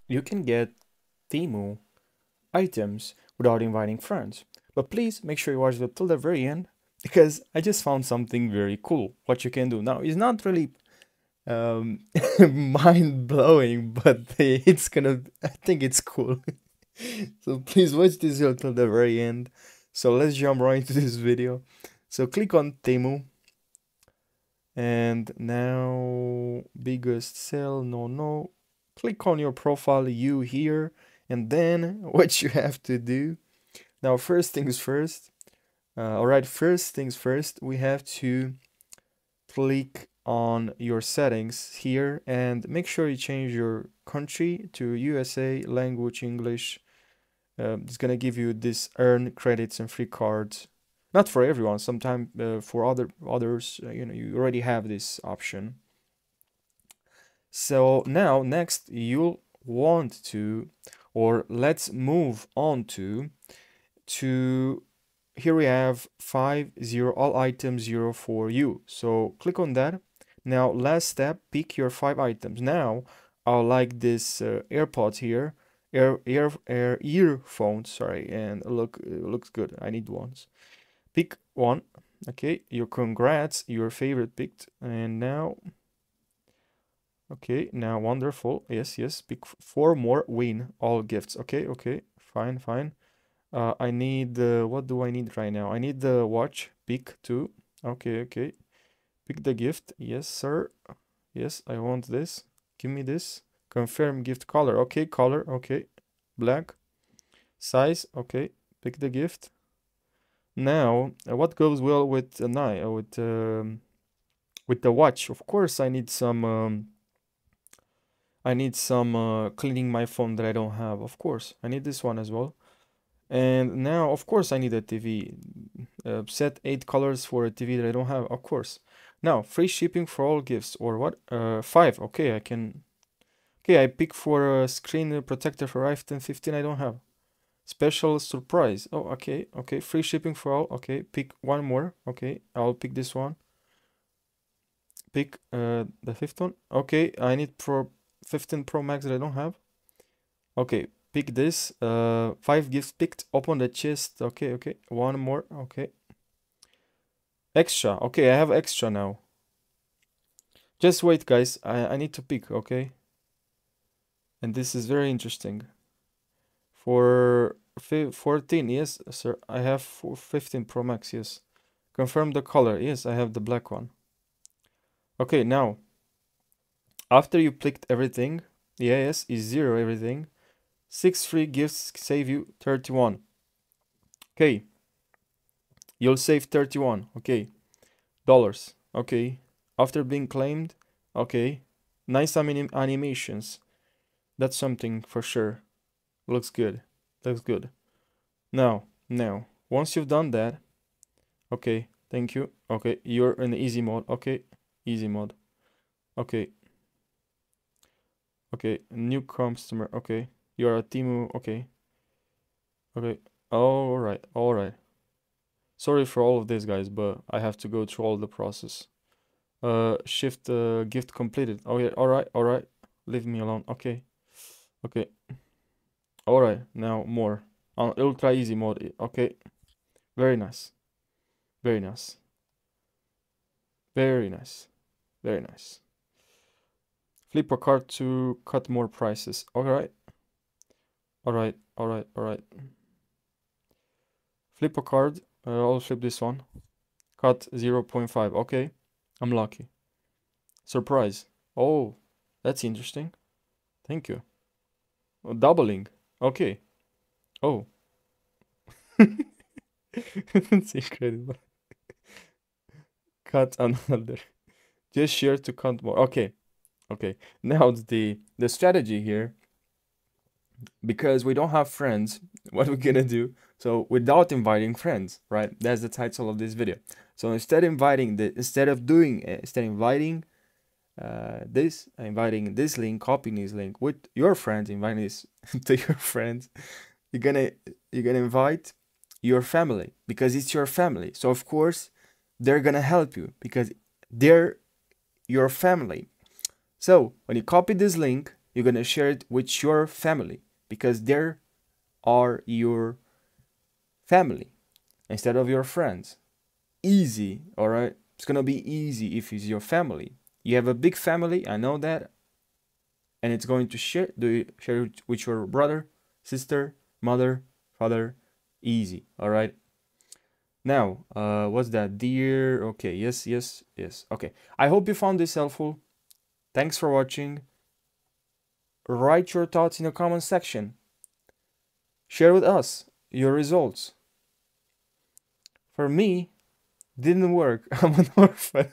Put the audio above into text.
you can get Temu items without inviting friends. But please make sure you watch it till the very end because I just found something very cool what you can do. Now, it's not really mind blowing, but it's gonna, I think it's cool. So please watch this till the very end. So let's jump right into this video. So click on Temu and now biggest sell, no. Click on your profile, you here, and then what you have to do. Now, first things first. All right, first things first, we have to click on your settings here and make sure you change your country to USA, language English. It's gonna give you this earn credits and free cards. Not for everyone. Sometimes for others, you know, you already have this option. So now next you'll want to, or let's move on to here we have 5 all items 0 for you. So click on that. Now last step, pick your 5 items. Now I'll like this AirPods here, earphones, sorry, and look, it looks good. I need ones. Pick one. Okay, your congrats, your favorite picked, and now. Okay, now wonderful. Yes. Pick 4 more. Win all gifts. Okay. Fine. I need what do I need right now? I need the watch. Pick 2. Okay. Pick the gift. Yes, sir. Yes, I want this. Give me this. Confirm gift color. Okay, color. Okay. Black. Size. Okay. Pick the gift. Now, what goes well with the with the watch? Of course, I need some cleaning my phone that I don't have. Of course, I need this one as well. And now, of course, I need a TV. Set 8 colors for a TV that I don't have. Of course. Now, free shipping for all gifts or what? 5. Okay, I can. Okay, I pick for a screen protector for iPhone 15. I don't have. Special surprise. Oh, okay. Free shipping for all. Okay, pick one more. Okay, I'll pick this one. Pick the fifth one. Okay, I need Pro 15 Pro Max that I don't have. Okay, pick this. 5 gifts picked. Open the chest. Okay. One more. Okay. Extra. Okay, I have extra now. Just wait, guys. I need to pick. Okay. And this is very interesting. For 14, yes, sir. I have 15 Pro Max. Yes. Confirm the color. Yes, I have the black one. Okay, now after you picked everything, yes, is 0 everything. 6 free gifts save you 31. Okay. You'll save 31. Okay. Dollars. Okay. After being claimed. Okay. Nice animations. That's something for sure. Looks good. Now, once you've done that, okay, thank you. Okay, you're in easy mode. Okay, easy mode. Okay, new customer. Okay, you're a Temu. Okay, all right. Sorry for all of this, guys, but I have to go through all the process. Shift gift completed. Oh yeah, all right. Leave me alone. Okay. All right, now more on ultra easy mode. Okay, very nice. Flip a card to cut more prices. All right. Flip a card. I'll flip this one. Cut 0.5. Okay, I'm lucky. Surprise. Oh, that's interesting. Thank you. Oh, doubling. Okay. Oh. It's incredible. Cut another. Just share to cut more. Okay. Now the strategy here, because we don't have friends, what we're gonna do? So without inviting friends, right? That's the title of this video. So instead inviting inviting this link, copying this link with your friends, inviting this to your friends, you're gonna invite your family because it's your family. So of course they're gonna help you because they're your family. So when you copy this link, You're gonna share it with your family because they are your family instead of your friends. Easy, all right? It's gonna be easy if it's your family. You have a big family, I know that, and it's going to share it with your brother, sister, mother, father, easy, all right? Now, what's that? Dear, okay, yes, yes, yes. Okay, I hope you found this helpful. Thanks for watching. Write your thoughts in the comment section. Share with us your results. For me, didn't work. I'm an orphan.